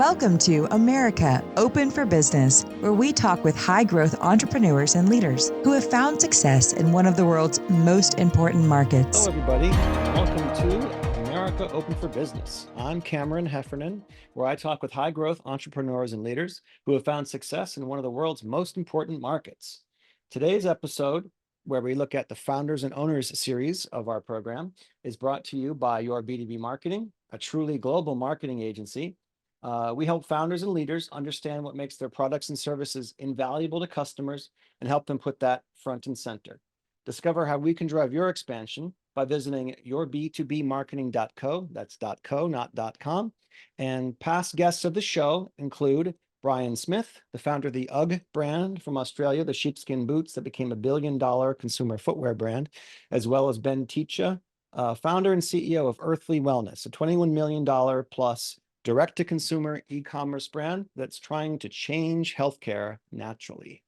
Welcome to America Open for Business, where we talk with high-growth entrepreneurs and leaders who have found success in one of the world's most important markets. Hello, everybody. Welcome to America Open for Business. I'm Cameron Heffernan, where I talk with high-growth entrepreneurs and leaders who have found success in one of the world's most important markets. Today's episode, where we look at the Founders and Owners series of our program, is brought to you by Your B2B Marketing, a truly global marketing agency. We help founders and leaders understand what makes their products and services invaluable to customers and help them put that front and center. Discover how we can drive your expansion by visiting yourb2bmarketing.co. That's .co, not .com. And past guests of the show include Brian Smith, the founder of the UGG brand from Australia, the sheepskin boots that became $1 billion consumer footwear brand, as well as Ben Ticha, founder and CEO of Earthly Wellness, a $21 million plus direct-to-consumer e-commerce brand that's trying to change healthcare naturally.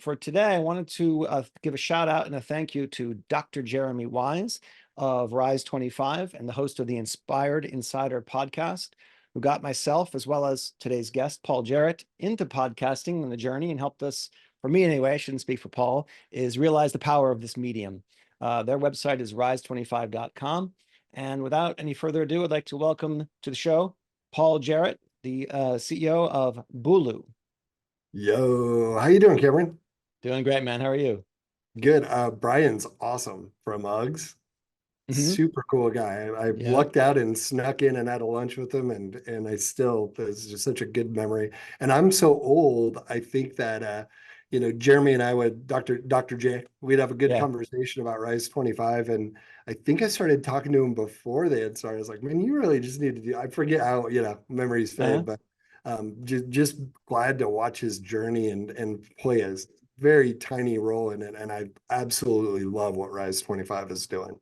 For today, I wanted to give a shout out and a thank you to Dr. Jeremy Wise of Rise 25 and the host of the Inspired Insider podcast, who got myself, as well as today's guest, Paul Jarrett, into podcasting and the journey and helped us, for me anyway, I shouldn't speak for Paul, is realize the power of this medium. Their website is rise25.com. And without any further ado, I'd like to welcome to the show Paul Jarrett, the CEO of Bulu. Yo, how you doing, Cameron? Doing great, man. How are you? Good. Brian's awesome from UGGs. Super cool guy. I lucked out and snuck in and had a lunch with him, and it's just such a good memory. And I'm so old, I think that Jeremy and I would, Dr. J, we'd have a good conversation about Rise 25. And I think I started talking to him before they had started. I was like, man, you really just need to do, I forget how, memories fade, but just glad to watch his journey and play a very tiny role in it. And I absolutely love what Rise 25 is doing.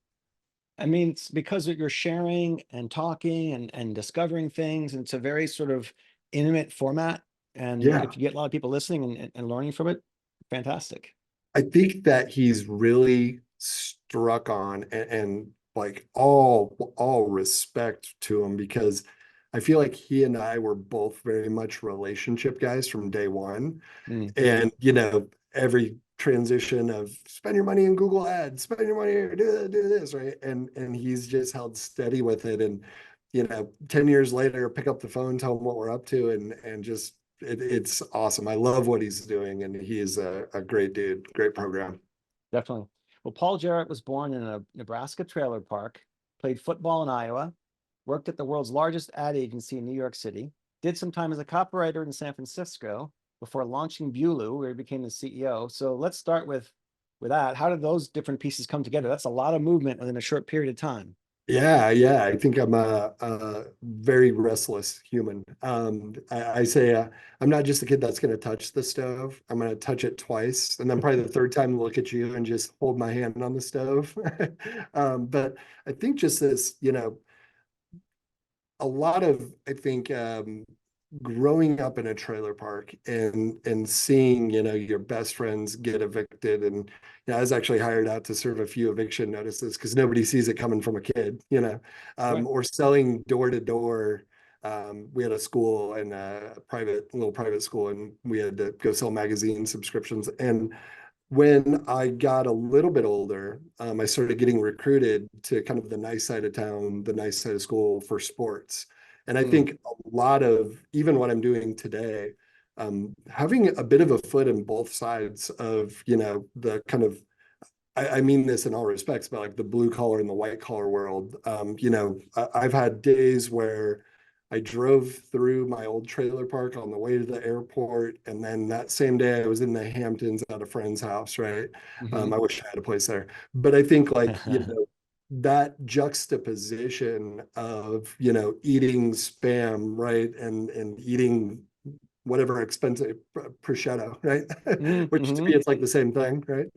I mean, it's because you're sharing and talking and discovering things. And it's a very sort of intimate format. And if you get a lot of people listening and learning from it, fantastic. I think that he's really struck on and like all respect to him, because I feel like he and I were both very much relationship guys from day one. And, every transition of spend your money in Google ads, spend your money here, do this, right? And he's just held steady with it. And, 10 years later, pick up the phone, tell him what we're up to, and just, it's awesome. I love what he's doing, and he is a great dude, great program. Definitely. Well, Paul Jarrett was born in a Nebraska trailer park, played football in Iowa, worked at the world's largest ad agency in New York City, did some time as a copywriter in San Francisco before launching Bulu, where he became the CEO. So let's start with that. How did those different pieces come together? That's a lot of movement within a short period of time. Yeah. I think I'm a very restless human. I say I'm not just a kid that's going to touch the stove. I'm going to touch it twice, and then probably the third time look at you and just hold my hand on the stove. But I think just this, a lot of, I think, growing up in a trailer park and seeing, your best friends get evicted. And I was actually hired out to serve a few eviction notices because nobody sees it coming from a kid, or selling door to door. We had a school and a little private school, and we had to go sell magazine subscriptions. And when I got a little bit older, I started getting recruited to kind of the nice side of town, the nice side of school for sports. And I think a lot of even what I'm doing today, having a bit of a foot in both sides of, the kind of, I mean this in all respects, but like the blue collar and the white collar world. I've had days where I drove through my old trailer park on the way to the airport, and then that same day I was in the Hamptons at a friend's house, right? I wish I had a place there. But I think like, that juxtaposition of, eating spam, right? And eating whatever expensive prosciutto, right? Which to me, it's like the same thing, right?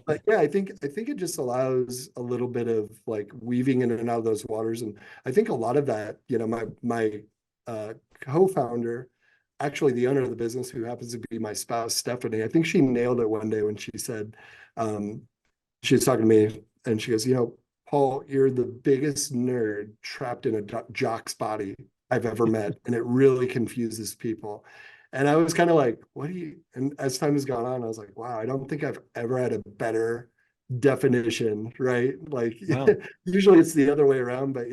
But yeah, I think it just allows a little bit of like weaving in and out of those waters. And I think a lot of that, my co-founder, actually the owner of the business, who happens to be my spouse, Stephanie, I think she nailed it one day when she said, she was talking to me and she goes, Paul, you're the biggest nerd trapped in a jock's body I've ever met, and it really confuses people. And I was kind of like, what do you, and as time has gone on, I was like, wow, I don't think I've ever had a better definition, right? Like Wow. usually it's the other way around, but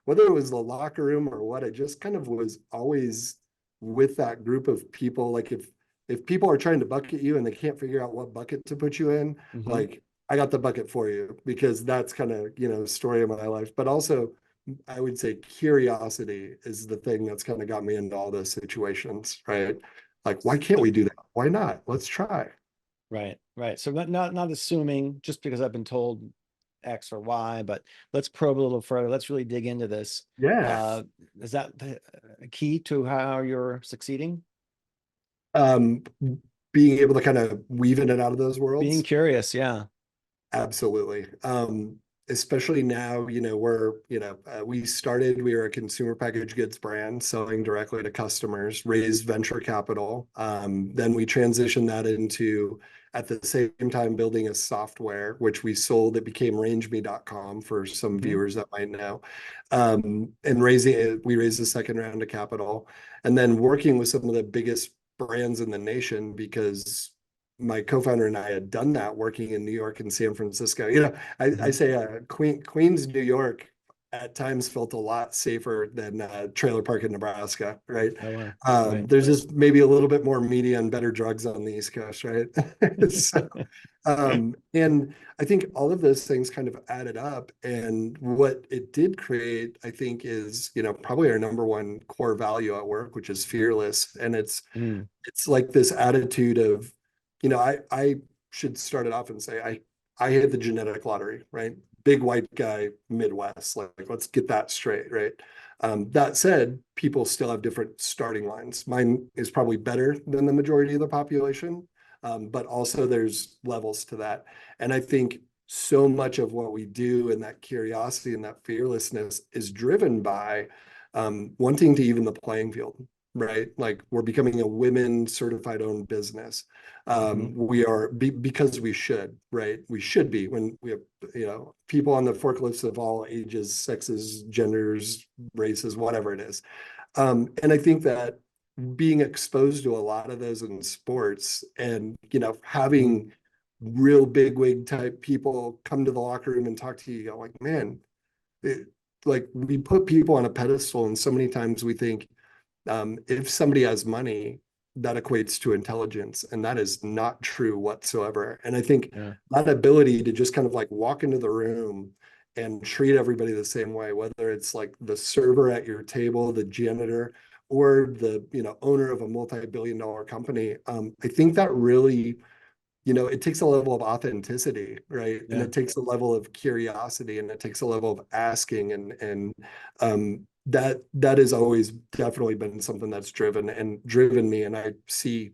whether it was the locker room or what, I just kind of was always with that group of people. Like if people are trying to bucket you and they can't figure out what bucket to put you in, Hmm. like I got the bucket for you, because that's kind of, story of my life. But also I would say curiosity is the thing that's kind of got me into all those situations, right? Like, why can't we do that? Why not? Let's try. Right, right. So not assuming just because I've been told X or Y, but let's probe a little further. Let's really dig into this. Yeah. Uh, is that the key to how you're succeeding? Um, Being able to kind of weave in and out of those Being worlds. curious, yeah. Absolutely. Especially now, we were a consumer packaged goods brand selling directly to customers, raised venture capital. Then we transitioned that into, at the same time, building a software, which we sold. It became rangeme.com for some Hmm. viewers that might know. And raising it, we raised a second round of capital, and then working with some of the biggest brands in the nation, because my co-founder and I had done that working in New York and San Francisco. I Hmm. say Queens, New York at times felt a lot safer than Trailer Park in Nebraska, right? Oh, wow. Right. There's just maybe a little bit more media and better drugs on the East Coast, right? So, and I think all of those things kind of added up. And what it did create, I think, is, probably our number one core value at work, which is fearless. And Mm. it's like this attitude of, I should start it off and say I hit the genetic lottery, right? Big white guy, Midwest, like let's get that straight, right? That said, people still have different starting lines. Mine is probably better than the majority of the population, but also there's levels to that. And I think so much of what we do and that curiosity and that fearlessness is driven by wanting to even the playing field, right? Like we're becoming a women certified owned business. Hmm. We are because we should, right? We should be, when we have, people on the forklifts of all ages, sexes, genders, races, whatever it is. And I think that being exposed to a lot of those in sports, and, Hmm. having real bigwig type people come to the locker room and talk to you, you go like, man, it, like we put people on a pedestal, and so many times we think, if somebody has money, that equates to intelligence, and that is not true whatsoever. And I think Yeah. that ability to just kind of like walk into the room and treat everybody the same way, whether it's like the server at your table, the janitor, or the owner of a multi-billion-dollar company, I think that really, it takes a level of authenticity, right? And Yeah. it takes a level of curiosity, and it takes a level of asking, that has always definitely been something that's driven me. And I see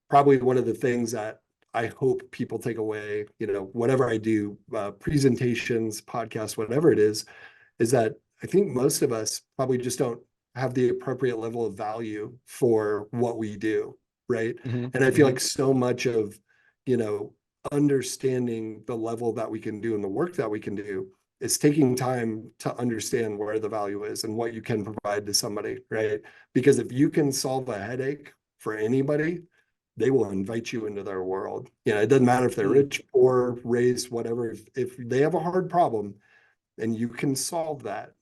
probably one of the things that I hope people take away, whatever I do, presentations, podcasts, whatever it is that I think most of us probably just don't have the appropriate level of value for what we do, right? Hmm. And I feel Hmm. like so much of, you know, understanding the level that we can do and the work that we can do is taking time to understand where the value is and what you can provide to somebody, right? Because if you can solve a headache for anybody, they will invite you into their world. It doesn't matter if they're Mm. rich, poor, race, whatever. If they have a hard problem and you can solve that,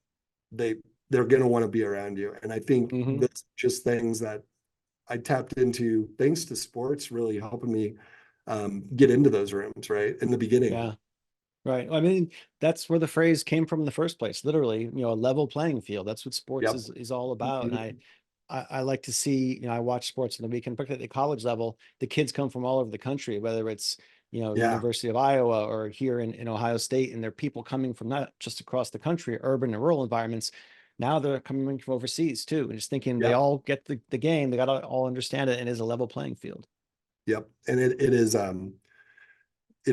they they're going to want to be around you. And I think Hmm. that's just things that I tapped into thanks to sports really helping me get into those rooms, right, in the beginning. Yeah. Right. I mean, that's where the phrase came from in the first place. Literally, a level playing field. That's what sports Yep. is all about. And Mhm. I like to see, I watch sports on the weekend, particularly at the college level. The kids come from all over the country, whether it's, Yeah. University of Iowa or here in Ohio State, and there are people coming from not just across the country, urban and rural environments. Now they're coming from overseas too, and just thinking they Yep. all get the game. They got to all understand it, and it is a level playing field. Yep. And it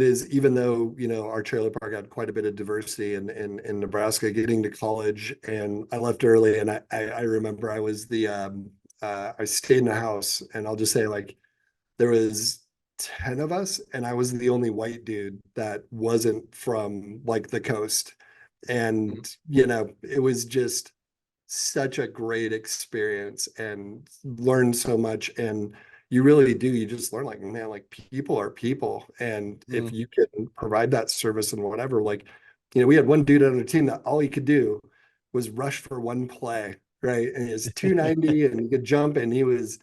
is, even though, our trailer park had quite a bit of diversity in Nebraska, getting to college, and I left early, and I remember I was I stayed in a house, and I'll just say, like, there was 10 of us, and I was the only white dude that wasn't from like the coast. Mhm. And, it was just such a great experience and learned so much. And you really do, you just learn like, man, like people are people. And if Mm. you can provide that service and whatever, like, we had one dude on our team that all he could do was rush for one play, right? And he was 290 and he could jump, and he was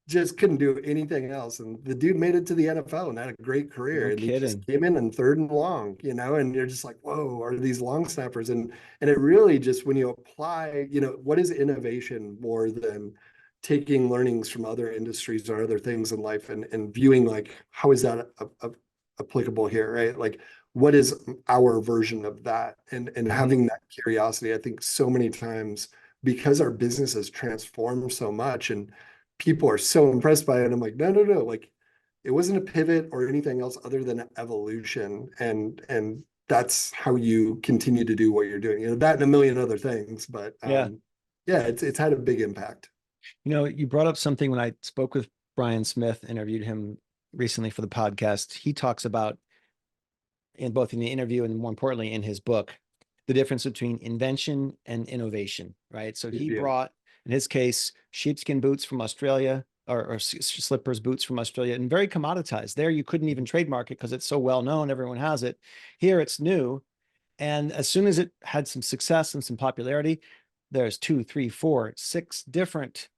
just couldn't do anything else. And the dude made it to the NFL and had a great career. No And he just kidding. came in third and long, and you're just like, whoa, are these long snappers? And it really just, when you apply, what is innovation more than taking learnings from other industries or other things in life and viewing like, how is that applicable here, right? Like, what is our version of that? And Mhm. having that curiosity, I think so many times, because our business has transformed so much and people are so impressed by it. I'm like, no, no, no. Like, it wasn't a pivot or anything else other than evolution. And that's how you continue to do what you're doing. That and a million other things. But Yeah. yeah, it's had a big impact. You brought up something when I spoke with Brian Smith, interviewed him recently for the podcast. He talks about, in both in the interview and more importantly in his book, the difference between invention and innovation, right? So he Yeah. brought, in his case, sheepskin boots from Australia, or slippers, boots from Australia, and very commoditized. There, you couldn't even trademark it because it's so well known, everyone has it. Here, it's new. And as soon as it had some success and some popularity, there's 2, 3, 4, 6 different,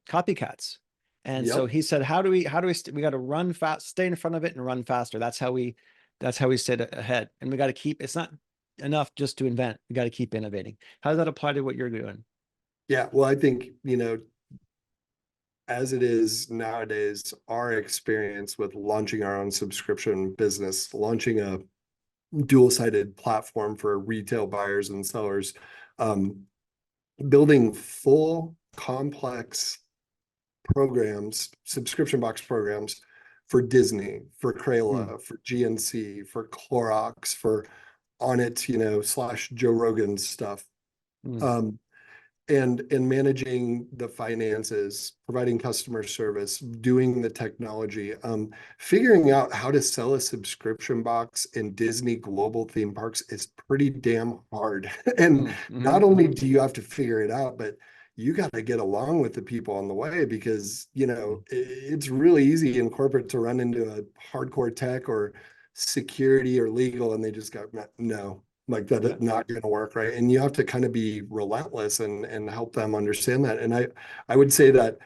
copycats. And so Yep. he said, we got to run fast, stay in front of it and run faster. That's how we stayed ahead. And we got to keep, it's not enough just to invent. We got to keep innovating. How does that apply to what you're doing? Yeah. Well, I think, as it is nowadays, our experience with launching our own subscription business, launching a dual-sided platform for retail buyers and sellers, um, building full complex programs, subscription box programs for Disney, for Mm, Crayola, for GNC, for Clorox, for Onnit, / Joe Rogan stuff. mm, Um, and managing the finances, providing customer service, doing the technology, figuring out how to sell a subscription box in Disney global theme parks is pretty damn hard. And mm, not mhm, only do you have to figure it out, but you got to get along with the people on the way, because mm. it's really easy in corporate to run into a hardcore tech or security or legal, and they just go, no, like that is Yeah. not going to work, right? And you have to kind of be relentless and help them understand that. And I would say that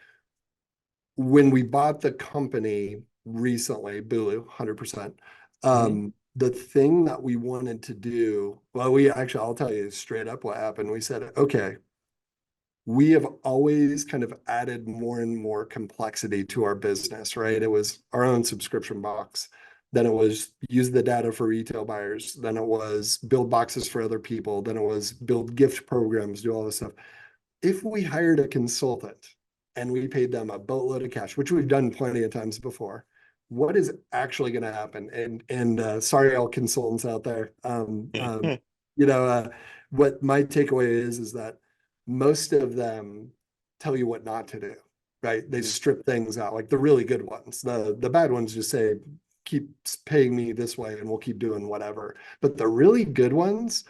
when we bought the company recently, Bulu, 100%, Mhm. the thing that we wanted to do, well, I'll tell you straight up what happened. We said, okay, we have always kind of added more and more complexity to our business, right? It was our own subscription box. Then it was use the data for retail buyers. Then it was build boxes for other people. Then it was build gift programs, do all this stuff. If we hired a consultant and we paid them a boatload of cash, which we've done plenty of times before, what is actually going to happen? And sorry, all consultants out there. You know, uh, what my takeaway is that most of them tell you what not to do, right? They Mm, strip things out, like the really good ones. The bad ones just say, keep paying me this way and we'll keep doing whatever. But the really good ones,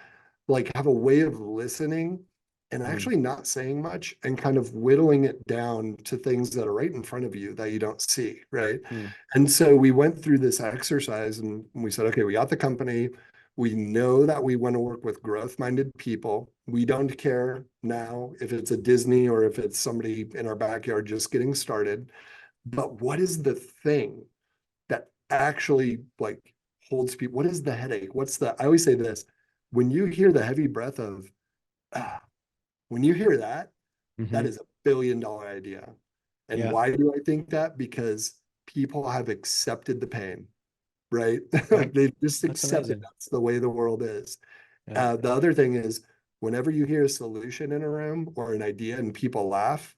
like, have a way of listening and mm, actually not saying much and kind of whittling it down to things that are right in front of you that you don't see, right? mm, And so we went through this exercise and we said, okay, we got the company. We know that we want to work with growth-minded people. We don't care now if it's a Disney or if it's somebody in our backyard just getting started. But what is the thing that actually like holds people? What is the headache? I always say this, when you hear the heavy breath of, ah, when you hear that, that mhm. is $1 billion idea. And Yeah. why do I think that? Because people have accepted the pain, right? Yeah. Like, they just That's accepted amazing. that's the way the world is. Yeah. The other thing is, whenever you hear a solution in a room or an idea and people laugh,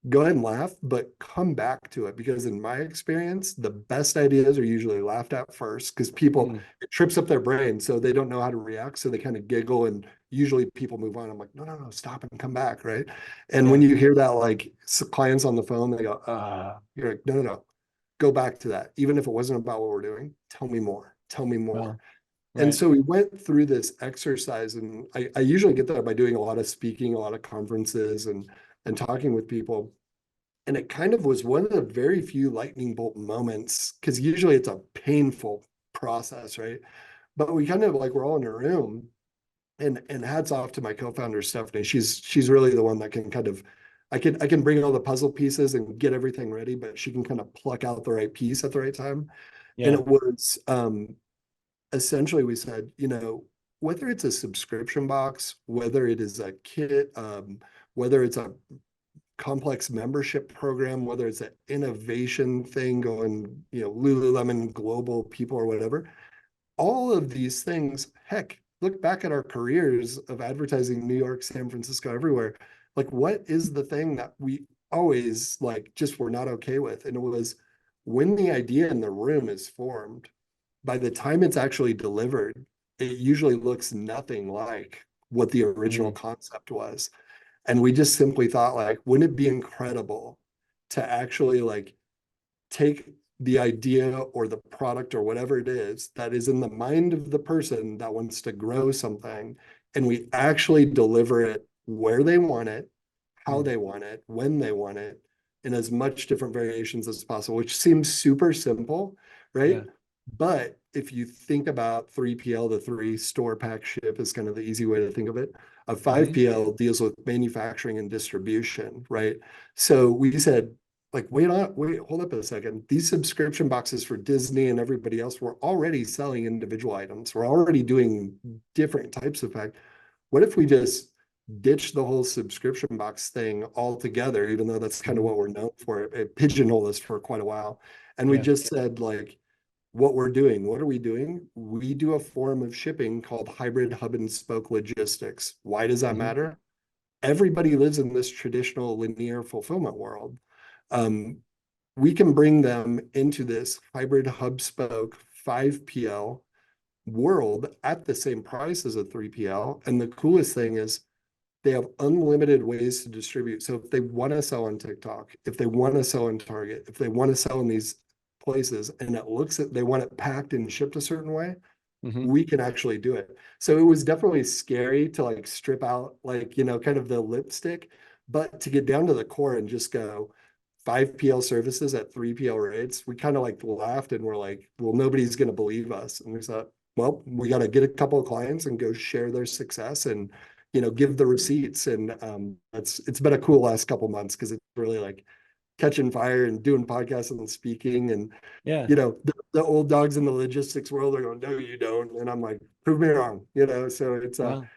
go ahead and laugh, but come back to it, because in my experience, the best ideas are usually laughed at first, because people, Mm, it trips up their brain, so they don't know how to react, so they kind of giggle, and usually people move on. I'm like, no, no, no, stop and come back, right? And when yeah. you hear that, like clients on the phone, they go, you're like, no, no, no, go back to that. Even if it wasn't about what we're doing, tell me more, tell me more. Well, And Right. so we went through this exercise, and I usually get there by doing a lot of speaking, a lot of conferences and talking with people. And it kind of was one of the very few lightning bolt moments, because usually it's a painful process, right? But we kind of like we're all in a room, and hats off to my co-founder Stephanie. She's really the one that can kind of I can bring all the puzzle pieces and get everything ready, but she can kind of pluck out the right piece at the right time. And Yeah. it was essentially we said, whether it's a subscription box, whether it is a kit, whether it's a complex membership program, whether it's an innovation thing going, Lululemon global people or whatever, all of these things, heck, look back at our careers of advertising New York, San Francisco, everywhere. Like, what is the thing that we always like just were not okay with? And it was when the idea in the room is formed, by the time it's actually delivered, it usually looks nothing like what the original Mm. concept was. And we just simply thought, like, wouldn't it be incredible to actually like take the idea or the product or whatever it is that is in the mind of the person that wants to grow something, and we actually deliver it where they want it, how Mm. they want it, when they want it, in as much different variations as possible, which seems super simple, right? Yeah. But if you think about 3PL, the three store pack ship is kind of the easy way to think of it. A Mm-hmm. 5PL deals with manufacturing and distribution, right? So we said, like, wait, hold up a second. These subscription boxes for Disney and everybody else, we're already selling individual items. We're already doing different types of pack. What if we just ditch the whole subscription box thing altogether, even though that's kind of Mm-hmm. what we're known for? It pigeonholed us for quite a while. And we Yeah. just said, like, what we're doing, what are we doing? We do a form of shipping called hybrid hub and spoke logistics. Why does that Mm-hmm. matter? Everybody lives in this traditional linear fulfillment world. Um, we can bring them into this hybrid hub spoke 5PL world at the same price as a 3PL. And the coolest thing is they have unlimited ways to distribute. So if they want to sell on TikTok, if they want to sell in Target, if they want to sell in these places and they want it packed and shipped a certain way, Mm-hmm. we can actually do it. So it was definitely scary to like strip out like, kind of the lipstick, but to get down to the core and just go 5PL services at 3PL rates, we kind of like laughed and we're like, well, nobody's going to believe us. And we thought, well, we got to get a couple of clients and go share their success and, give the receipts. And it's been a cool last couple months because it's really like catching fire and doing podcasts and speaking. And Yeah. the old dogs in the logistics world are going, no, you don't. And I'm like, prove me wrong, so Well,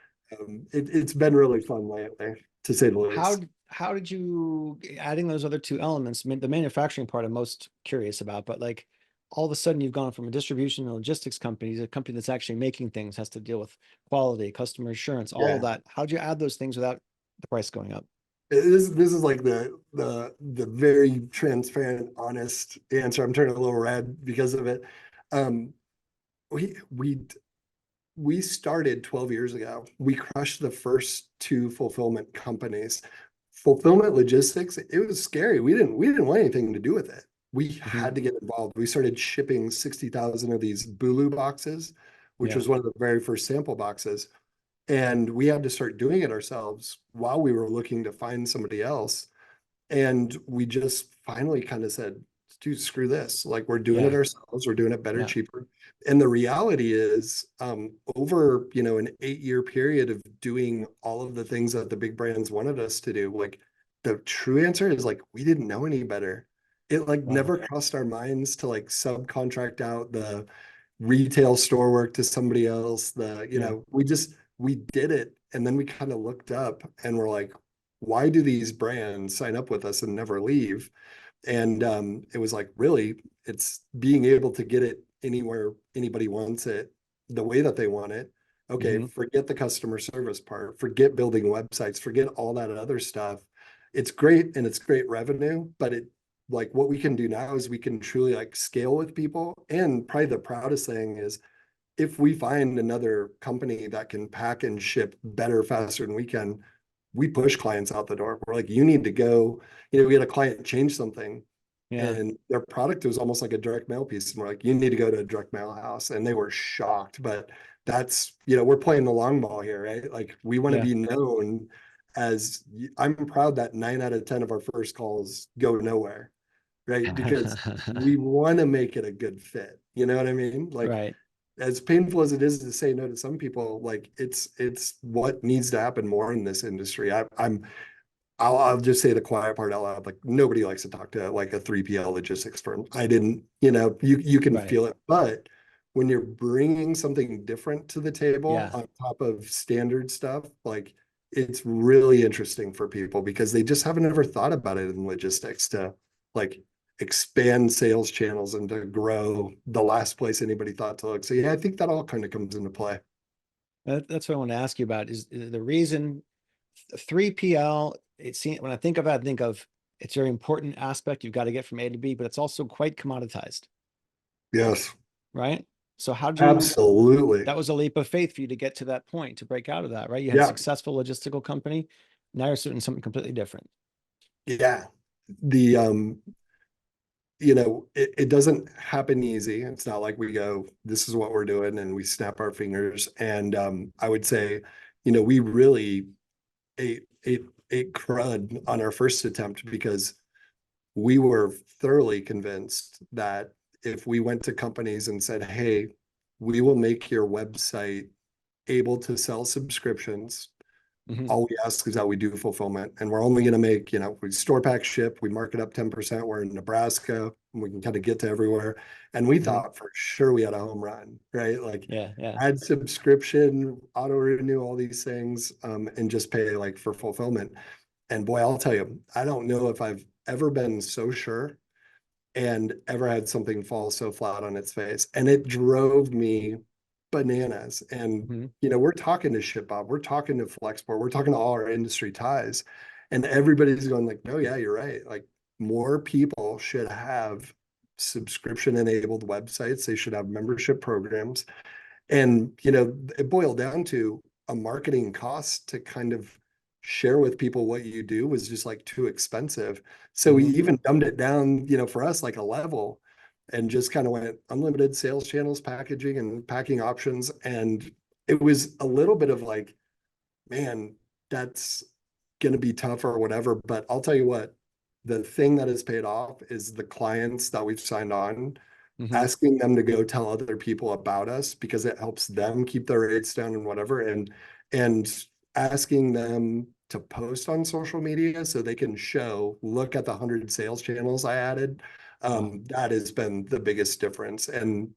it's been really fun lately, to say the how least. d- how did you adding those other two elements? I mean, the manufacturing part I'm most curious about, but like all of a sudden you've gone from a distribution and logistics company to a company that's actually making things, has to deal with quality, customer assurance, all of Yeah. that. How'd you add those things without the price going up? This is like the very transparent, honest answer. I'm turning a little red because of it. Um, we we we started 12 years ago. We crushed the first two fulfillment companies. Fulfillment logistics, it was scary. We didn't want anything to do with it. We Mm-hmm. had to get involved. We started shipping 60,000 of these Bulu boxes, which Yeah. was one of the very first sample boxes. And we had to start doing it ourselves while we were looking to find somebody else. And we just finally kind of said, dude, screw this. Like, we're doing it Yeah. ourselves. We're doing it better, Yeah. cheaper. And the reality is, over, an 8-year period of doing all of the things that the big brands wanted us to do, like, the true answer is like, we didn't know any better. It like Wow. never crossed our minds to like subcontract out the retail store work to somebody else. Yeah. We did it. And then we kind of looked up and we're like, why do these brands sign up with us and never leave? And it was like, really, it's being able to get it anywhere anybody wants it, the way that they want it. Okay, Mm-hmm. forget the customer service part, forget building websites, forget all that other stuff. It's great and it's great revenue, but it like what we can do now is we can truly like scale with people. And probably the proudest thing is if we find another company that can pack and ship better, faster than we can, we push clients out the door. We're like, you need to go, we had a client change something. Yeah. and their product was almost like a direct mail piece. And we're like, you need to go to a direct mail house. And they were shocked. But that's, we're playing the long ball here, right? Like we want to Yeah. be known as, I'm proud that 9 out of 10 of our first calls go nowhere, right? Because we want to make it a good fit. You know what I mean? Like, Right. as painful as it is to say no to some people, like it's what needs to happen more in this industry. I'll just say the quiet part out loud. Like nobody likes to talk to like a 3PL logistics firm. I didn't, you can Right. feel it, but when you're bringing something different to the table Yeah. on top of standard stuff, like it's really interesting for people because they just haven't ever thought about it in logistics to like expand sales channels and to grow the last place anybody thought to look. So yeah, I think that all kind of comes into play. That's what I want to ask you about is the reason 3PL, it seems when I think of it, I think of it's a very important aspect you've got to get from A to B, but it's also quite commoditized, Yes, right? So how do you, absolutely. that was a leap of faith for you to get to that point, to break out of that, right? You had a Yeah, successful logistical company. Now you're doing something completely different. yeah. The it doesn't happen easy. It's not like we go, this is what we're doing, and we snap our fingers. And I would say, we really ate crud on our first attempt because we were thoroughly convinced that if we went to companies and said, hey, we will make your website able to sell subscriptions. Mhm. All we ask is that we do fulfillment, and we're only going to make, we store pack ship, we mark it up 10%. We're in Nebraska, and we can kind of get to everywhere. And we Mhm. thought for sure we had a home run, right? Like Yeah. Yeah. add subscription, auto renew, all these things, and just pay like for fulfillment. And boy, I'll tell you, I don't know if I've ever been so sure and ever had something fall so flat on its face. And it drove me bananas. And, Mhm. we're talking to ShipBob, we're talking to Flexport, we're talking to all our industry ties. And everybody's going like, no, yeah, you're right. Like more people should have subscription enabled websites. They should have membership programs. And, it boiled down to a marketing cost to kind of share with people what you do was just like too expensive. So we Mhm. even dumbed it down, for us, like a level and just kind of went unlimited sales channels, packaging and packing options. And it was a little bit of like, man, that's going to be tough or whatever. But I'll tell you what, the thing that has paid off is the clients that we've signed on, Mhm. asking them to go tell other people about us because it helps them keep their rates down and whatever, and asking them to post on social media so they can show, look at the 100 sales channels I added. Wow. That has been the biggest difference. And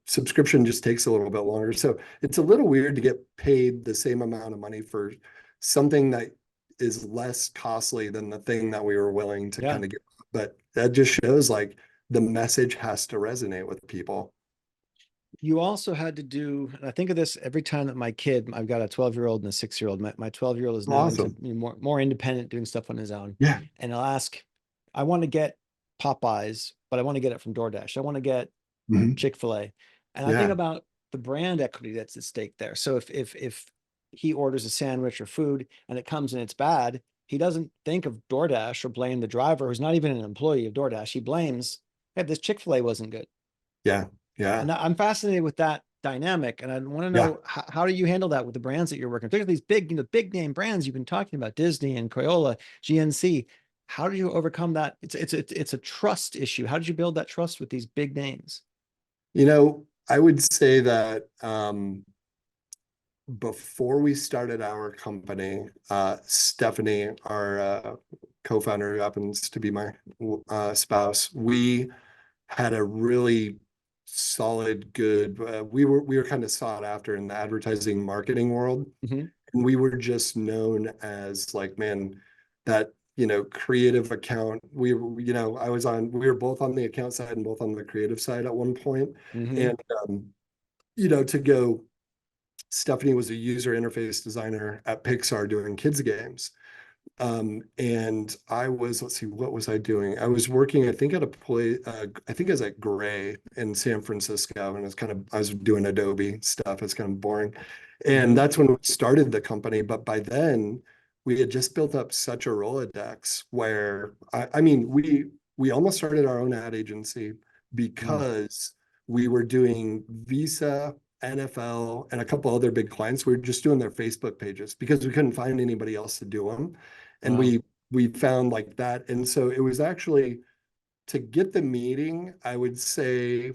subscription just takes a little bit longer, so it's a little weird to get paid the same amount of money for something that is less costly than the thing that we were willing to Yeah. kind of get. But that just shows like the message has to resonate with people. You also had to do, and I think of this every time that my kid, I've got a 12-year-old and a 6-year-old. My 12-year-old is now into Awesome. more independent, doing stuff on his own. Yeah. And I'll ask, I want to get Popeyes, but I want to get it from DoorDash. I want to get Mhm. Chick-fil-A. And I think Yeah. about the brand equity that's at stake there. So if he orders a sandwich or food and it comes and it's bad, he doesn't think of DoorDash or blame the driver who's not even an employee of DoorDash. He blames, hey, this Chick-fil-A wasn't good. Yeah. Yeah. And I'm fascinated with that dynamic. And I want to Yeah. know how do you handle that with the brands that you're working, particularly these big, big name brands you've been talking about, Disney and Crayola, GNC. How do you overcome that? It's a trust issue. How did you build that trust with these big names? I would say that before we started our company, Stephanie, our co-founder, who happens to be my spouse, we had a really solid, good. We were kind of sought after in the advertising marketing world, Mm-hmm. and we were just known as like, man, that creative account. We were both on the account side and both on the creative side at one point, Mm-hmm. and to go. Stephanie was a user interface designer at Pixar doing kids games. And I was, let's see, what was I doing? I was working, I think at a play, I think I was at Gray in San Francisco, and I was doing Adobe stuff. It's kind of boring. And Mm-hmm. that's when we started the company. But by then, we had just built up such a Rolodex where, I mean, we almost started our own ad agency Mm. because we were doing Visa, NFL, and a couple other big clients. We were just doing their Facebook pages because we couldn't find anybody else to do them. And Wow. we found like that. And so it was actually to get the meeting, I would say,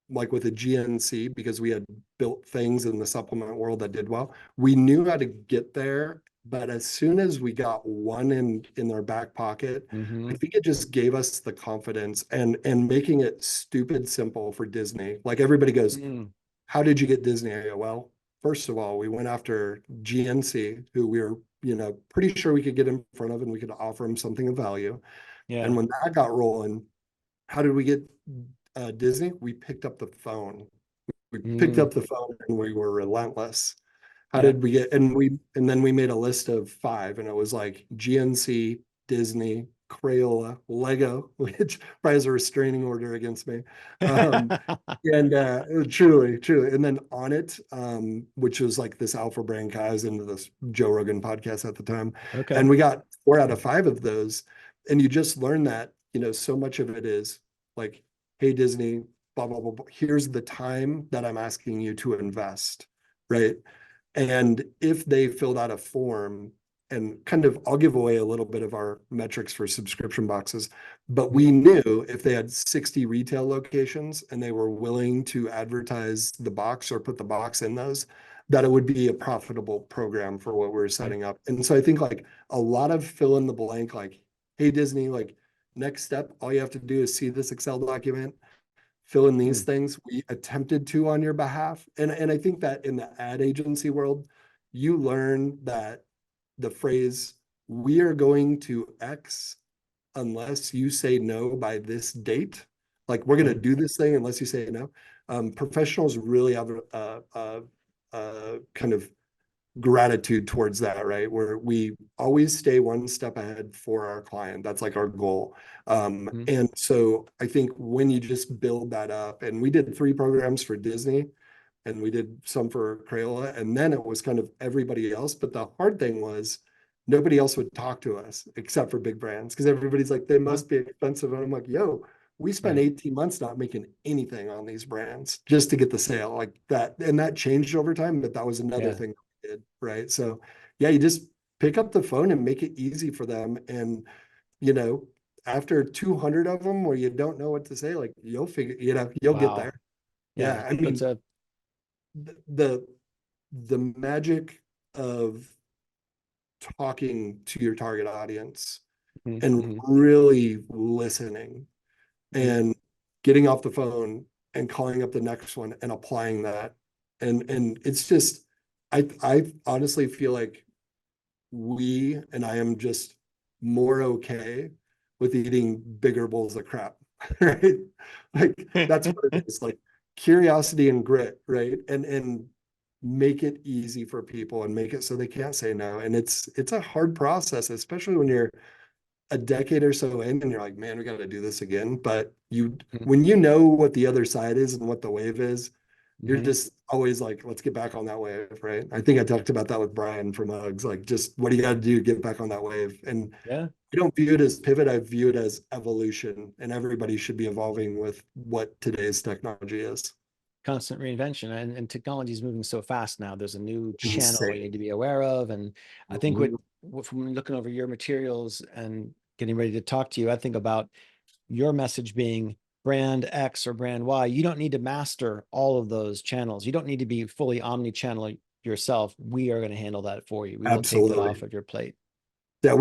like with a GNC, because we had built things in the supplement world that did well. We knew how to get there, but as soon as we got one in our back pocket, I Mm-hmm. think it just gave us the confidence and making it stupid simple for Disney. Like everybody goes, Mm. how did you get Disney? I go, well, first of all, we went after GNC, who we were, pretty sure we could get in front of and we could offer them something of value. Yeah. And when that got rolling, how did we get Disney? We picked up the phone. We picked Mm. up the phone and we were relentless. How Yeah. did we get, and then we made a list of five, and it was like GNC, Disney, Crayola, Lego, which probably has a restraining order against me. Um, and truly, truly. And then on it, which was like this alpha brain guy, I was into this Joe Rogan podcast at the time. Okay. And we got 4 out of 5 of those. And you just learn that, so much of it is like, hey, Disney, blah, blah, blah, blah. Here's the time that I'm asking you to invest, right? And if they filled out a form and kind of, I'll give away a little bit of our metrics for subscription boxes, but we Mhm. knew if they had 60 retail locations and they were willing to advertise the box or put the box in those, that it would be a profitable program for what we're Okay. setting up. And so I think like a lot of fill in the blank, like, hey, Disney, like next step, all you have to do is see this Excel document, fill in these Mm. things. We attempted to on your behalf. And I think that in the ad agency world, you learn that the phrase, we are going to X unless you say no by this date. Like we're going to Mm. do this thing unless you say no. Professionals really have kind of gratitude towards that, right? Where we always stay one step ahead for our client. That's like our goal. Mm. And so I think when you just build that up, and we did 3 programs for Disney and we did some for Crayola, and then it was kind of everybody else. But the hard thing was nobody else would talk to us except for big brands because everybody's like, they Huh? must be expensive. And I'm like, yo, we spent Right. 18 months not making anything on these brands just to get the sale like that. And that changed over time, but that was another Yeah. thing we did, right? So yeah, you just pick up the phone and make it easy for them. And, you know, after 200 of them where you don't know what to say, like you'll figure, you'll get Wow. there. Yeah. Yeah. I That's mean, a the the magic of talking to your target audience Mhm. and Mhm. really listening Mhm. and getting off the phone and calling up the next one and applying that. And it's just, I honestly feel like and I am just more okay with eating bigger bowls of crap, right? Like that's what it is, like curiosity and grit, right? And make it easy for people and make it so they can't say no. And it's a hard process, especially when you're a decade or so in and you're like, man, we got to do this again. But Mhm. when you know what the other side is and what the wave is, you're Mhm. just always like, let's get back on that wave, right? I think I talked about that with Brian from UGG, like just what do you got to do to get back on that wave? And Yeah. I don't view it as pivot, I view it as evolution, and everybody should be evolving with what today's technology is. Constant reinvention, and technology is moving so fast now. There's a new channel we Insane. need to be aware of. And I think Mhm. from looking over your materials and getting ready to talk to you, I think about your message being brand X or brand Y. You don't need to master all of those channels. You don't need to be fully omni-channel yourself. We are going to handle that for you. We will take that off Absolutely. of your plate. Yeah,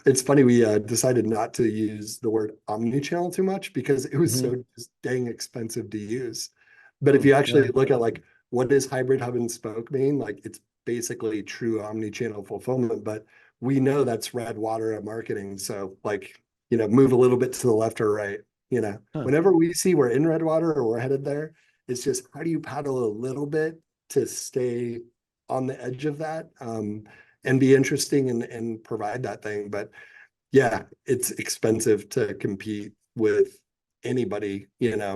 it's funny, we decided not to use the word omni-channel too much because it was Hmm. so just dang expensive to use. But if you actually Yeah. look at like what does hybrid hub and spoke mean? Like it's basically true omni-channel fulfillment, but we know that's red water at marketing. So like, move a little bit to the left or right, Huh. whenever we see we're in red water or we're headed there, it's just how do you paddle a little bit to stay on the edge of that? And be interesting and provide that thing. But yeah, it's expensive to compete with anybody,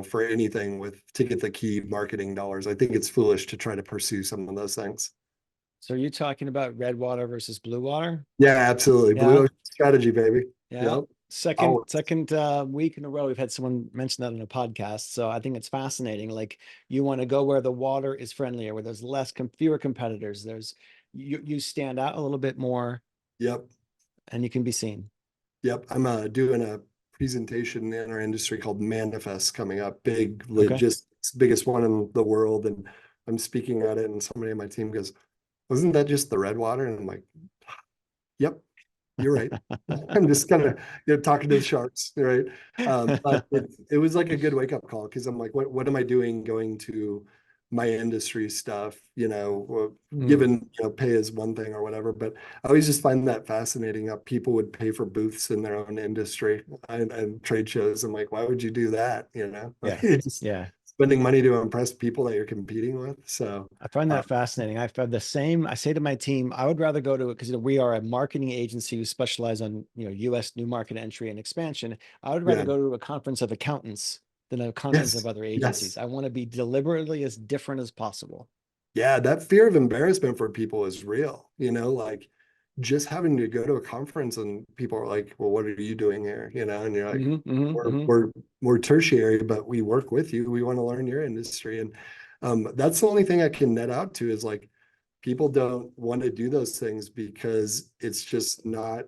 for anything to get the key marketing dollars. I think it's foolish to try to pursue some of those things. So you're talking about red water versus blue water? Yeah, absolutely. Blue Yeah. ocean strategy, baby. Yeah. Yep. Second, Oh, second week in a row, we've had someone mention that on a podcast. So I think it's fascinating. Like you want to go where the water is friendlier, where there's fewer competitors. You stand out a little bit more yep. and you can be seen. Yep. I'm doing a presentation in our industry called Manifest coming up, big Okay. logistics, biggest one in the world. And I'm speaking at it, and somebody on my team goes, wasn't that just the red water? And I'm like, yep, you're right. I'm just kind of talking to the sharks, right? But it was like a good wake up call because I'm like, what am I doing going to my industry stuff? Mm, Given pay is one thing or whatever, but I always just find that fascinating how people would pay for booths in their own industry and trade shows. I'm like, why would you do that? yeah. It's just Yeah. spending money to impress people that you're competing with. So I find uh, that fascinating. I've had the same. I say to my team, I would rather go to it because we are a marketing agency who specialize on U.S. new market entry and expansion. I would rather yeah, go to a conference of accountants than a conference of yes, other agencies. yes. I want to be deliberately as different as possible. Yeah, that fear of embarrassment for people is real, like just having to go to a conference and people are like, well, what are you doing here? And you're like, we're Hmm. we're we're tertiary, but we work with you. We want to learn your industry. And that's the only thing I can net out to is like people don't want to do those things because it's just not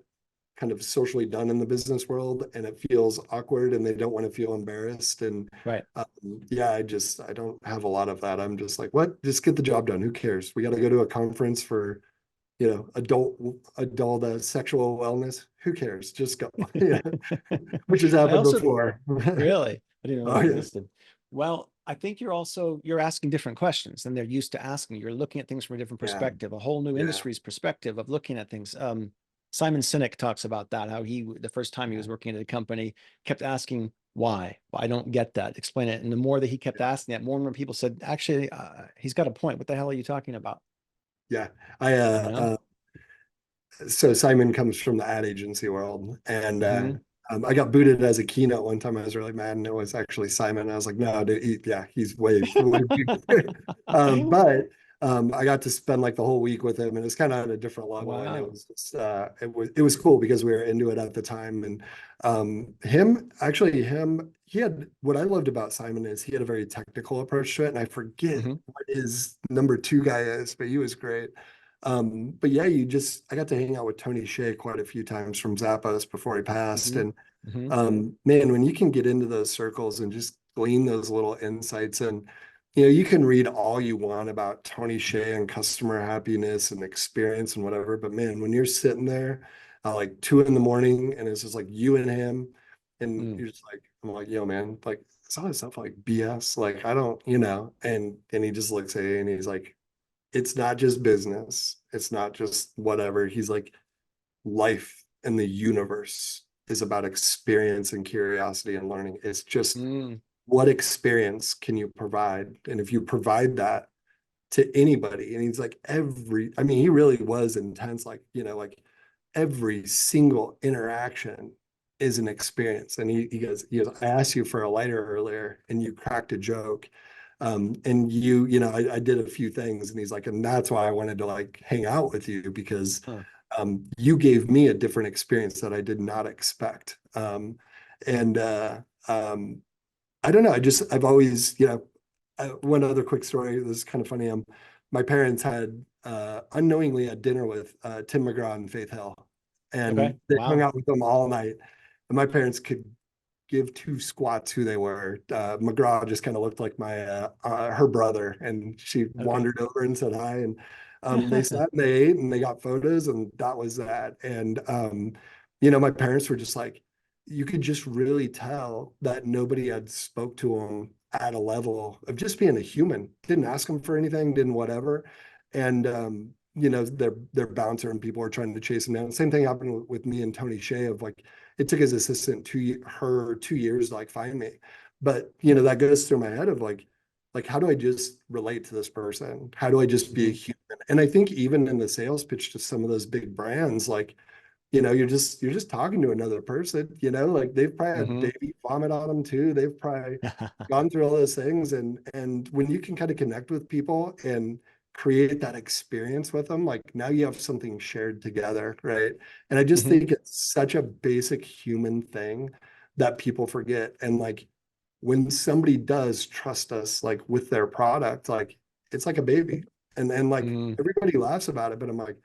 kind of socially done in the business world and it feels awkward and they don't want to feel embarrassed. And Right. um, yeah, I don't have a lot of that. I'm just like, what? Just get the job done. Who cares? We got to go to a conference for, adult sexual wellness. Who cares? Just go. Yeah, which has I happened also before. really, I didn't know Oh that yeah, existed. Well, I think you're asking different questions than they're used to asking. You're looking at things from a different yeah, perspective, a whole new yeah, industry's perspective of looking at things. Simon Sinek talks about that, how the first time he yeah, was working at a company, kept asking why. Well, I don't get that. Explain it. And the more that he kept asking that, more and more people said, actually, he's got a point. What the hell are you talking about? yeah. I You know? So Simon comes from the ad agency world, and Hmm. I got booted as a keynote one time. I was really mad, and it was actually Simon. I was like, no, dude, yeah, he's way bigger. I got to spend like the whole week with him, and it's kind of at a different level. And it Wow. was just, it was cool because we were into it at the time. And he had what I loved about Simon is he had a very technical approach to it, and I forget Hmm. what his number two guy is, but he was great. But yeah, I got to hang out with Tony Hsieh quite a few times from Zappos before he passed. Hmm. And Hmm. man, when you can get into those circles and just glean those little insights, and you can read all you want about Tony Hsieh and customer happiness and experience and whatever, but man, when you're sitting there at like 2 in the morning and it's just like you and him, and Mm. you're just like, I'm like, yo, man, like some of this stuff like BS, like I don't, and he just looks at you and he's like, it's not just business. It's not just whatever. He's like, life and the universe is about experience and curiosity and learning. It's just Mm. what experience can you provide? And if you provide that to anybody, and he's like, I mean, he really was intense, like, every single interaction is an experience. And he goes, I asked you for a lighter earlier and you cracked a joke. And I did a few things, and he's like, and that's why I wanted to like hang out with you because Huh. you gave me a different experience that I did not expect. And I don't know. I've always, one other quick story. This is kind of funny. My parents had unknowingly had dinner with Tim McGraw and Faith Hill, Okay. and they hung Wow. out with them all night. And my parents could give two squats who they were. McGraw just kind of looked like her brother, and she Okay. wandered over and said hi. And they sat and they ate and they got photos, and that was that. And my parents were just like, you could just really tell that nobody had spoke to them at a level of just being a human. Didn't ask them for anything, didn't whatever. And they're bouncer and people are trying to chase him down. Same thing happened with me and Tony Hsieh of like, it took his assistant 2 years to like find me. But that goes through my head of like how do I just relate to this person? How do I just be a Mhm. human? And I think even in the sales pitch to some of those big brands, like, you're just talking to another person, like they've probably had Mhm. baby vomit on them too. They've probably gone through all those things. And when you can kind of connect with people and create that experience with them, like now you have something shared together, right? And I just Hmm. think it's such a basic human thing that people forget. And like when somebody does trust us, like with their product, like it's like a baby. And like Mm. everybody laughs about it, but I'm like,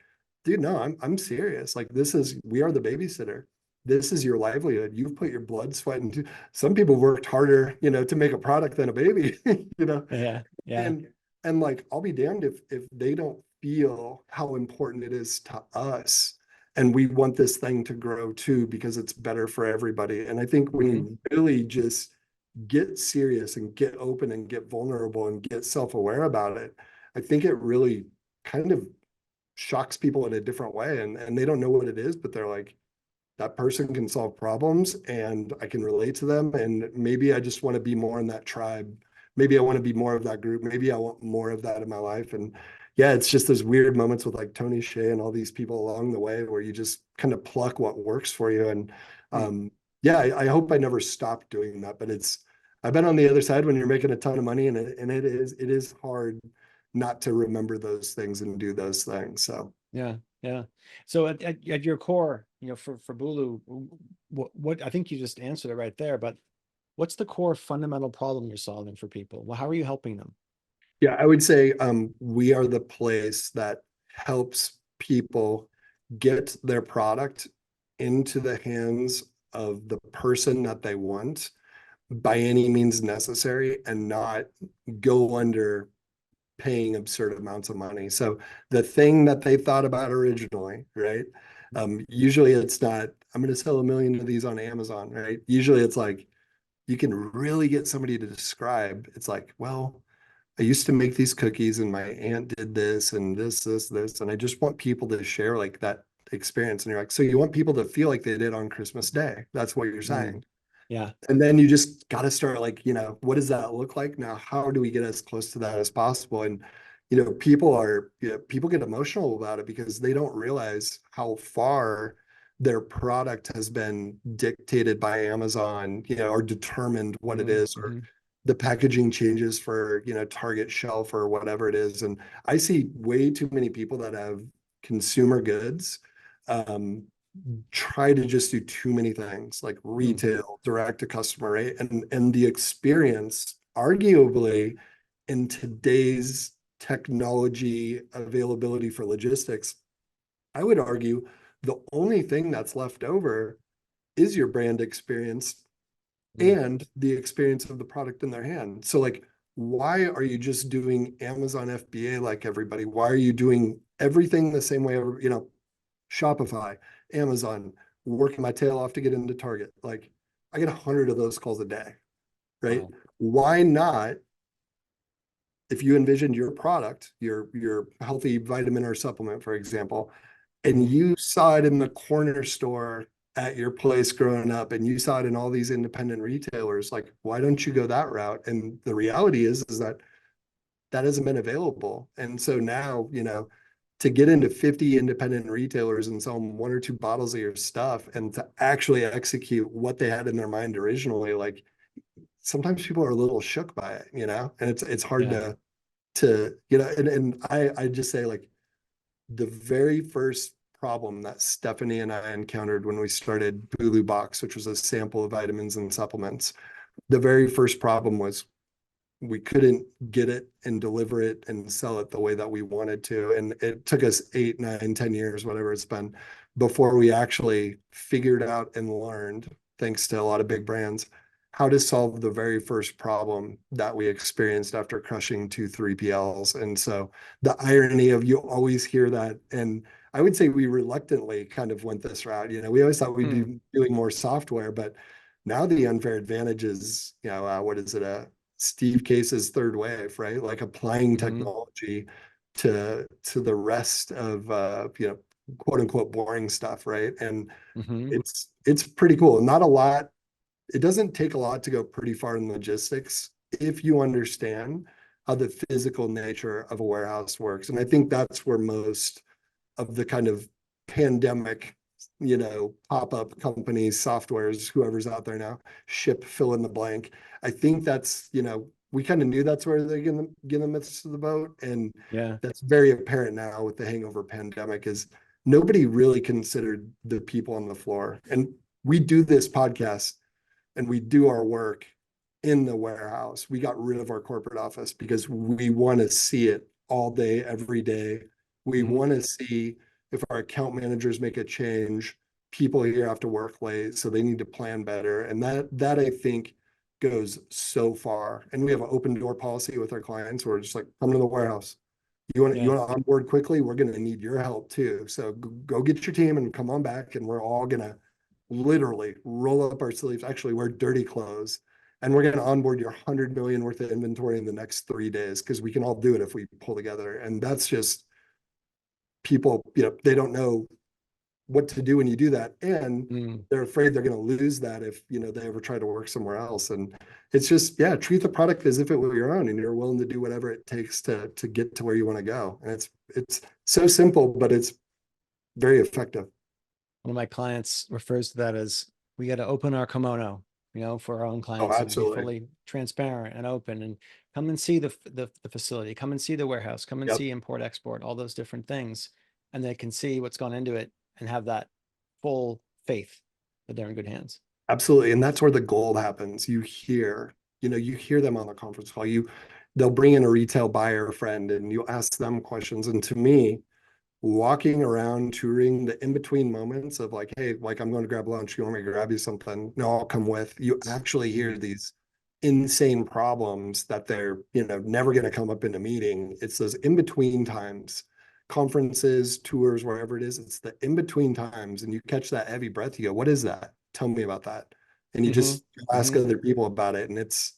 dude, no, I'm serious. Like we are the babysitter. This is your livelihood. You've put your blood, sweat, and some people worked harder, to make a product than a baby, you know. Yeah. Yeah. And and like I'll be damned if they don't feel how important it is to us. And we want this thing to grow too because it's better for everybody. And I think when Hmm. you really just get serious and get open and get vulnerable and get self-aware about it, I think it really kind of shocks people in a different way. And they don't know what it is, but they're like, that person can solve problems and I can relate to them. And maybe I just want to be more in that tribe. Maybe I want to be more of that group. Maybe I want more of that in my life. And yeah, it's just those weird moments with like Tony Hsieh and all these people along the way where you just kind of pluck what works for you. And Mm. yeah, I hope I never stop doing that. But I've been on the other side when you're making a ton of money, and it is hard not to remember those things and do those things. So Yeah. Yeah. So at your core, for Bulu, what I think you just answered it right there, but what's the core fundamental problem you're solving for people? Well, how are you helping them? yeah, I would say we are the place that helps people get their product into the hands of the person that they want by any means necessary and not go under paying absurd amounts of money. So the thing that they thought about originally, right? Usually it's not, I'm going to sell 1 million of these on Amazon, right? Usually it's like, you can really get somebody to describe. It's like, well, I used to make these cookies and my aunt did this and this. And I just want people to share like that experience. And you're like, so you want people to feel like they did on Christmas Day. That's what you're Mm. saying. Yeah. And then you just got to start like, what does that look like? Now, how do we get as close to that as possible? And, people get emotional about it because they don't realize how far their product has been dictated by Amazon, or determined what it is, or Mm-hmm. the packaging changes for, Target shelf or whatever it is. And I see way too many people that have consumer goods um, try to just do too many things like Mm. retail, direct to customer, right? And the experience, arguably, in today's technology availability for logistics, I would argue the only thing that's left over is your brand experience Mm. and the experience of the product in their hand. So like, why are you just doing Amazon FBA like everybody? Why are you doing everything the same way? Shopify, Amazon, working my tail off to get into Target. Like I get 100 of those calls a day, right? Wow. Why not, if you envisioned your product, your healthy vitamin or supplement, for example, and Mm-hmm. you saw it in the corner store at your place growing up and you saw it in all these independent retailers, like why don't you go that route? And the reality is that that hasn't been available. And so now, to get into 50 independent retailers and sell them 1 or 2 bottles of your stuff and to actually execute what they had in their mind originally, like sometimes people are a little shook by it, and it's hard Yeah. and I just say like the very first problem that Stephanie and I encountered when we started Bulu Box, which was a sample of vitamins and supplements, the very first problem was we couldn't get it and deliver it and sell it the way that we wanted to. And it took us 8, 9, 10 years, whatever it's been, before we actually figured out and learned, thanks to a lot of big brands, how to solve the very first problem that we experienced after crushing 2 3PLs. And so the irony of you always hear that. And I would say we reluctantly kind of went this route. We always thought we'd Mm. be doing more software, but now the unfair advantage is, what is it? Steve Case's third wave, right? Like applying Mm-hmm. technology to the rest of quote unquote boring stuff, right? And Mm-hmm. it's pretty cool. Not a lot. It doesn't take a lot to go pretty far in logistics if you understand how the physical nature of a warehouse works. And I think that's where most of the kind of pandemic, pop-up companies, softwares, whoever's out there now, ship fill in the blank. I think that's, we kind of knew that's where they're getting the myths to the boat. And Yeah. that's very apparent now with the hangover pandemic is nobody really considered the people on the floor. And we do this podcast and we do our work in the warehouse. We got rid of our corporate office because we want to see it all day, every day. We want to see if our account managers make a change, people here have to work late, so they need to plan better. And that I think goes so far. And we have an open door policy with our clients. We're just like, come to the warehouse. You want Yeah. to onboard quickly? We're going to need your help too. So go get your team and come on back, and we're all going to literally roll up our sleeves, actually wear dirty clothes, and we're going to onboard your 100 million worth of inventory in the next 3 days because we can all do it if we pull together. And that's just people, they don't know what to do when you do that, and they're afraid they're going to lose that if they ever try to work somewhere else. And it's just, yeah, treat the product as if it were your own, and you're willing to do whatever it takes to get to where you want to go. And it's so simple, but it's very effective. One of my clients refers to that as we got to open our kimono, for our own Oh, clients, and be absolutely. fully transparent and open, and come and see the facility, come and see the warehouse, come and Yep. see import, export, all those different things. And they can see what's gone into it and have that full faith that they're in good hands. Absolutely. And that's where the gold happens. You hear them on the conference call. They'll bring in a retail buyer friend and you ask them questions. And to me, walking around touring the in-between moments of like, hey, like I'm going to grab lunch. You want me to grab you something? No, I'll come with. You actually hear these insane problems that they're, never going to come up in a meeting. It's those in-between times, conferences, tours, wherever it is. It's the in-between times. And you catch that heavy breath. You go, what is that? Tell me about that. And you just ask other people about it. And it's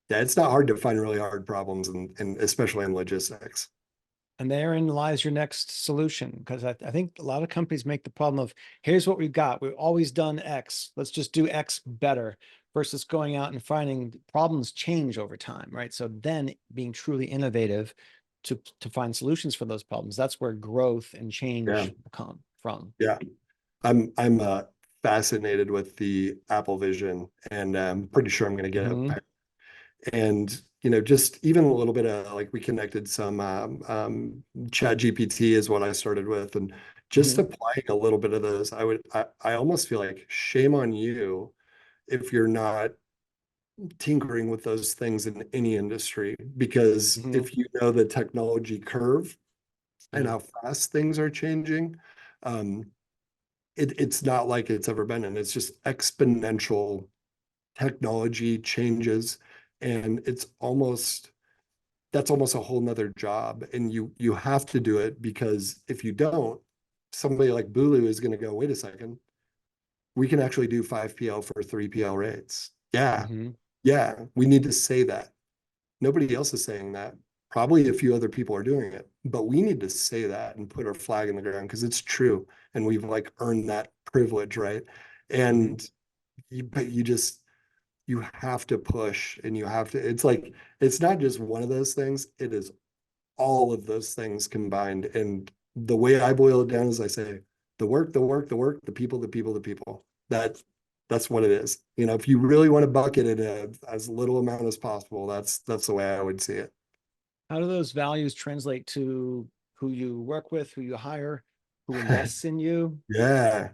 not hard to find really hard problems, and especially in logistics. And therein lies your next solution. Because I think a lot of companies make the problem of, here's what we've got. We've always done X. Let's just do X better, versus going out and finding problems change over time, right? So then being truly innovative to find solutions for those problems. That's where growth and change come from. Yeah. I'm fascinated with the Apple Vision, and I'm pretty sure I'm going to get it. And just even a little bit of like, we connected some Chat GPT is what I started with, and just applying a little bit of those. I almost feel like shame on you if you're not tinkering with those things in any industry, because if you know the technology curve and how fast things are changing, it's not like it's ever been, and it's just exponential technology changes, and that's almost a whole nother job, and you have to do it, because if you don't, somebody like Bulu is going to go, wait a second, we can actually do 5PL for 3PL rates. Yeah, we need to say that. Nobody else is saying that. Probably a few other people are doing it, but we need to say that and put our flag in the ground, because it's true, and we've like earned that privilege, right? And you have to push, and it's like, it's not just one of those things, it is all of those things combined. And the way I boil it down is I say, the work, the people, the people. That's what it is. If you really want to bucket it in as little amount as possible, that's the way I would see it. How do those values translate to who you work with, who you hire, who invests in you? Yeah,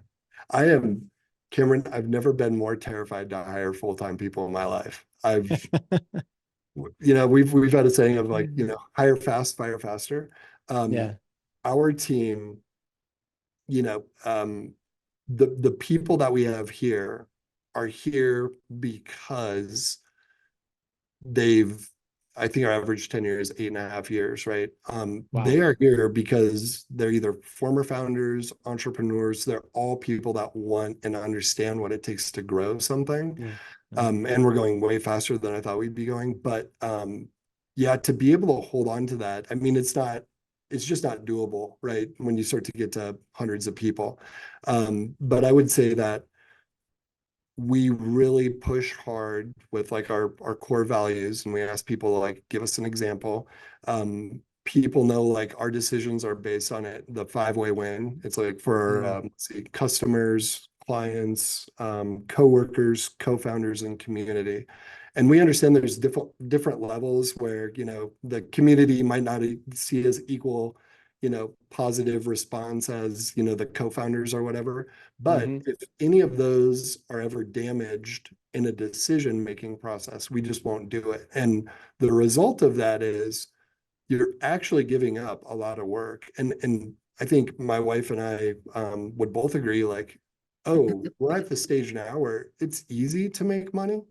Cameron, I've never been more terrified to hire full-time people in my life. We've had a saying of like, hire fast, fire faster. Our team, the people that we have here are here because I think our average tenure is 8.5 years, right? They are here because they're either former founders, entrepreneurs. They're all people that want and understand what it takes to grow something. And we're going way faster than I thought we'd be going. But to be able to hold on to that, I mean, it's just not doable, right? When you start to get to hundreds of people. But I would say that we really push hard with like our core values, and we ask people to like give us an example. People know like our decisions are based on the 5-way win. It's like for let's see, customers, clients, co-workers, co-founders, and community. And we understand there's different levels where, the community might not see as equal, positive response as, the co-founders or whatever. But if any of those are ever damaged in a decision-making process, we just won't do it. And the result of that is you're actually giving up a lot of work. And I think my wife and I would both agree, like, oh, we're at the stage now where it's easy to make money,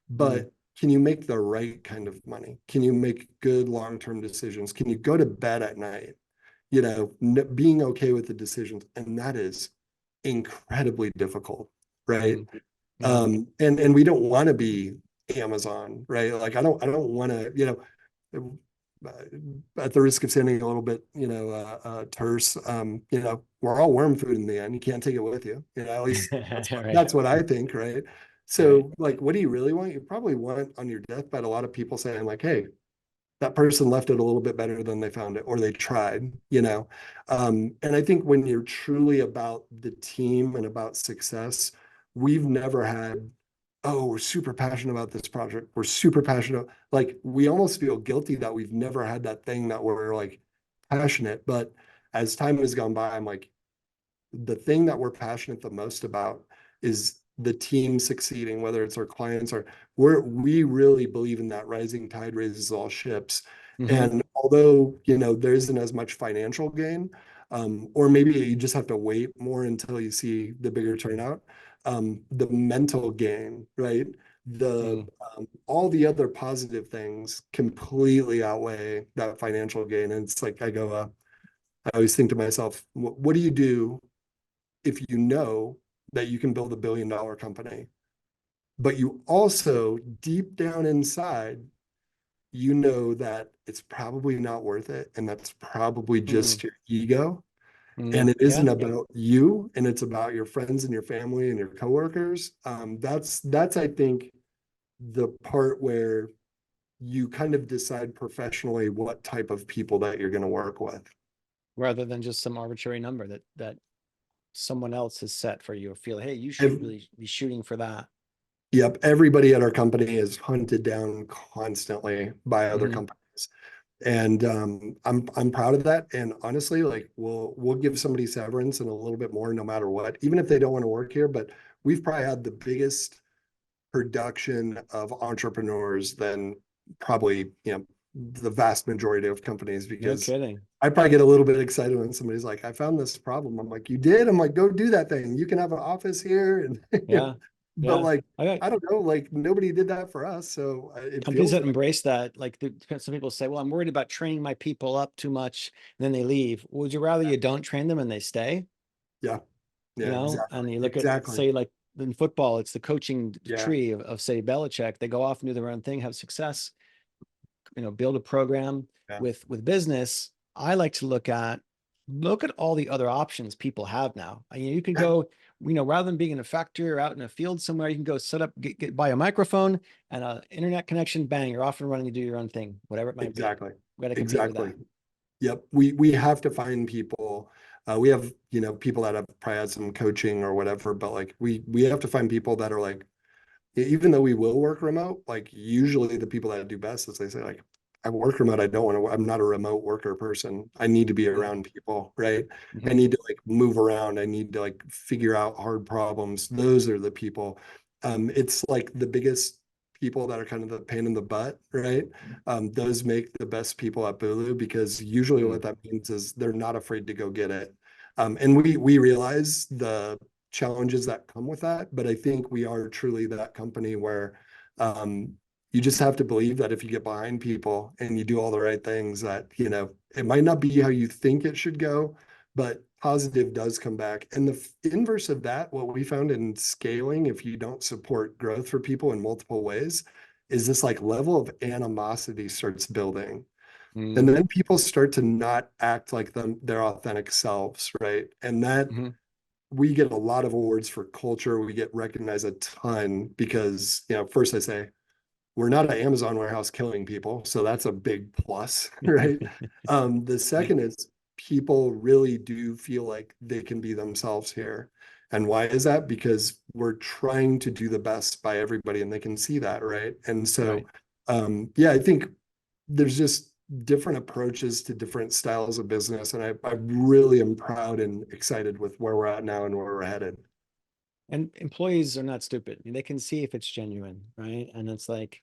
but can you make the right kind of money? Can you make good long-term decisions? Can you go to bed at night, being okay with the decisions? And that is incredibly difficult, right? And we don't want to be Amazon, right? Like I don't want to, at the risk of sounding a little bit, terse, we're all worm food in the end. You can't take it with you. At least that's what I think, right? So like, what do you really want? You probably want on your deathbed a lot of people saying like, hey, that person left it a little bit better than they found it, or they tried, And I think when you're truly about the team and about success, we've never had, oh, we're super passionate about this project. We're super passionate. Like we almost feel guilty that we've never had that thing that we're like passionate. But as time has gone by, I'm like, the thing that we're passionate the most about is the team succeeding, whether it's our clients or we really believe in that rising tide raises all ships. And although, there isn't as much financial gain, or maybe you just have to wait more until you see the bigger turnout, the mental gain, right? The all the other positive things completely outweigh that financial gain. And it's like I always think to myself, what do you do if you know that you can build $1 billion company, but you also deep down inside, that it's probably not worth it. And that's probably just your ego. And it isn't about you, and it's about your friends and your family and your coworkers. That's, I think, the part where you kind of decide professionally what type of people that you're going to work with. Rather than just some arbitrary number that someone else has set for you, or feel, hey, you should really be shooting for that. Yep. Everybody at our company is hunted down constantly by other companies. And I'm proud of that. And honestly, like we'll give somebody severance and a little bit more no matter what, even if they don't want to work here. But we've probably had the biggest production of entrepreneurs than probably, the vast majority of companies, because No kidding. I probably get a little bit excited when somebody's like, I found this problem. I'm like, you did? I'm like, go do that thing. You can have an office here. And but like, I don't know, like nobody did that for us. So it companies feels that embrace that, like some people say, well, I'm worried about training my people up too much, and then they leave. Would you rather you don't train them and they stay? Yeah. Exactly. And you look at, say, like in football, it's the coaching tree of say Belichick. They go off and do their own thing, have success, build a program. With business. I like to look at all the other options people have now. I mean, you can go, rather than being an effector or out in a field somewhere, you can go set up, buy a microphone and an internet connection, bang, you're off and running to do your own thing, whatever it might be. We got to compete with that. Yep. We have to find people. We have, people that have probably had some coaching or whatever, but like we have to find people that are like, even though we will work remote, like usually the people that do best is they say like, I work remote. I don't want to, I'm not a remote worker person. I need to be around people, right? I need to like move around. I need to like figure out hard problems. Those are the people. It's like the biggest people that are kind of the pain in the butt, right? Those make the best people at Bulu, because usually what that means is they're not afraid to go get it. And we realize the challenges that come with that, but I think we are truly that company where you just have to believe that if you get behind people and you do all the right things, that, it might not be how you think it should go, but positive does come back. And the inverse of that, what we found in scaling, if you don't support growth for people in multiple ways, is this like level of animosity starts building. And then people start to not act like their authentic selves, right? And that we get a lot of awards for culture. We get recognized a ton because, first I say, we're not an Amazon warehouse killing people. So that's a big plus, right? The second is people really do feel like they can be themselves here. And why is that? Because we're trying to do the best by everybody, and they can see that, right? And so, Right. yeah, I think there's just different approaches to different styles of business, and I really am proud and excited with where we're at now and where we're headed. And employees are not stupid. They can see if it's genuine, right? And it's like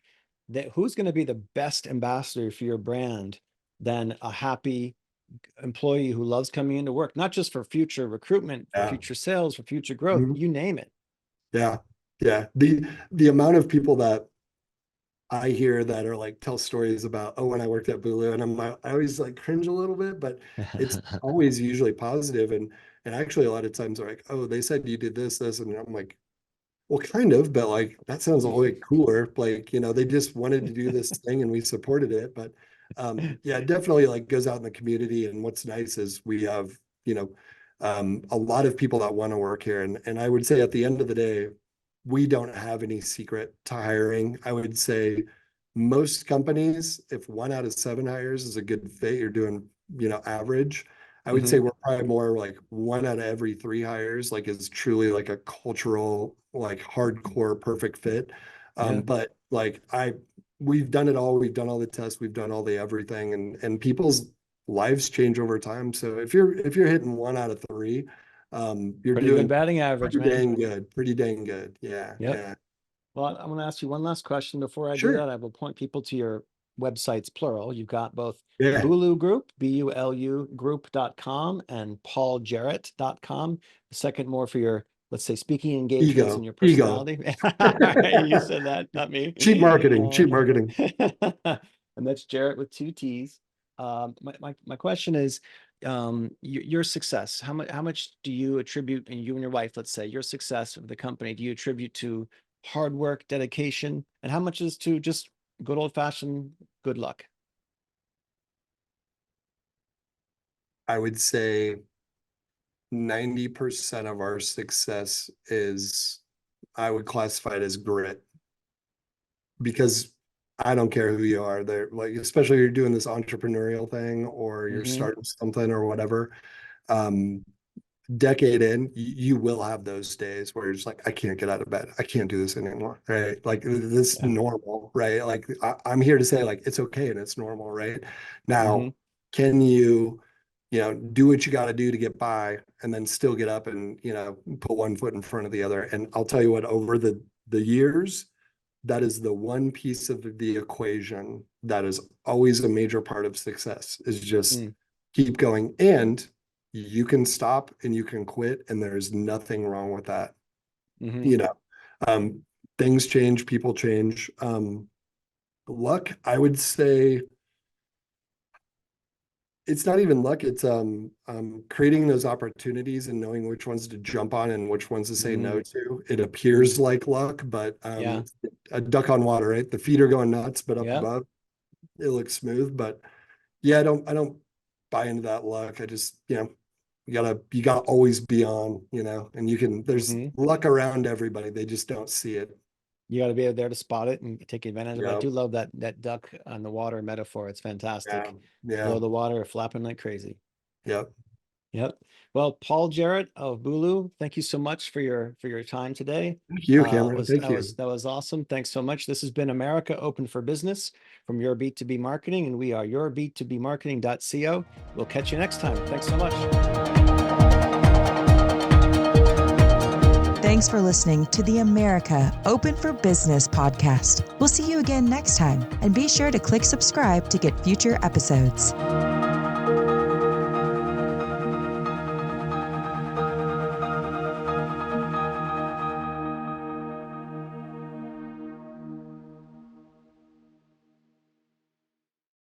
that who's going to be the best ambassador for your brand than a happy employee who loves coming into work, not just for future recruitment, for Yeah. future sales, for future growth, Mhm. you name it. Yeah. Yeah. The amount of people that I hear that are like tell stories about, oh, when I worked at Bulu, and I always like cringe a little bit, but it's always usually positive. And actually a lot of times they're like, oh, they said you did this, and I'm like, well, kind of, but like that sounds a way cooler. Like, they just wanted to do this thing and we supported it. But yeah, it definitely like goes out in the community. And what's nice is we have, a lot of people that want to work here. And I would say at the end of the day, we don't have any secret to hiring. I would say most companies, if 1 out of 7 hires is a good fit, you're doing, average. I would say Mhm. we're probably more like 1 out of every 3 hires, like is truly like a cultural, like hardcore perfect fit. Yeah. But like we've done it all. We've done all the tests. We've done all the everything, and people's lives change over time. So if you're hitting 1 out of 3, you're Pretty good doing batting average, pretty man. dang good. Pretty dang good. Yeah, Yep. yeah. Well, I'm going to ask you one last question. Before I do Sure. that, I will point people to your websites, plural. You've got both Yeah. Bulu Group, Bulu group.com, and pauljarrett.com. The second more for your, let's say, speaking engagements and Ego. your Ego. personality. You said that, not me. Cheap marketing. Cheap marketing. And that's Jarrett with 2 T's. My question is, your success, how much do you attribute, and you and your wife, let's say, your success of the company, do you attribute to hard work, dedication, and how much is to just good old fashioned good luck? I would say 90% of our success is, I would classify it as grit, because I don't care who you are there, like, especially you're doing this entrepreneurial thing or you're Hmm. starting something or whatever. Um, Decade in, you will have those days where you're just like, I can't get out of bed. I can't do this anymore. Right. Like this is Yeah. normal. Right. Like I'm here to say like, it's okay and it's normal. Right. Hmm. Now, can you, do what you got to do to get by and then still get up and, put one foot in front of the other. And I'll tell you what, over the years, that is the one piece of the equation that is always a major part of success, is just Mm. keep going. And you can stop and you can quit, and there's nothing wrong with that. Hmm. You know, um, things change, people change. Luck, I would say it's not even luck. It's creating those opportunities and knowing which ones to jump on and which ones to say no Mm. to. It appears like luck, but Yeah. a duck on water, right? The feet are going nuts, but up Yeah. above it looks smooth. But yeah, I don't buy into that luck. I just, you gotta always be on, and there's Hmm. luck around everybody. They just don't see it. You got to be there to spot it and take advantage of it. I Yeah, do love that duck on the water metaphor. It's yeah, fantastic. yeah, Below the water, flapping like crazy. yeah. Yep. Well, Paul Jarrett of Bulu, thank you so much for your time today. Thank you, Cameron. Thank you. That was awesome. Thanks so much. This has been America Open for Business from Your B2B Marketing, and we are your B2B We'll catch you next time. Thanks so much. Thanks for listening to the America Open for Business podcast. We'll see you again next time, and be sure to click subscribe to get future episodes.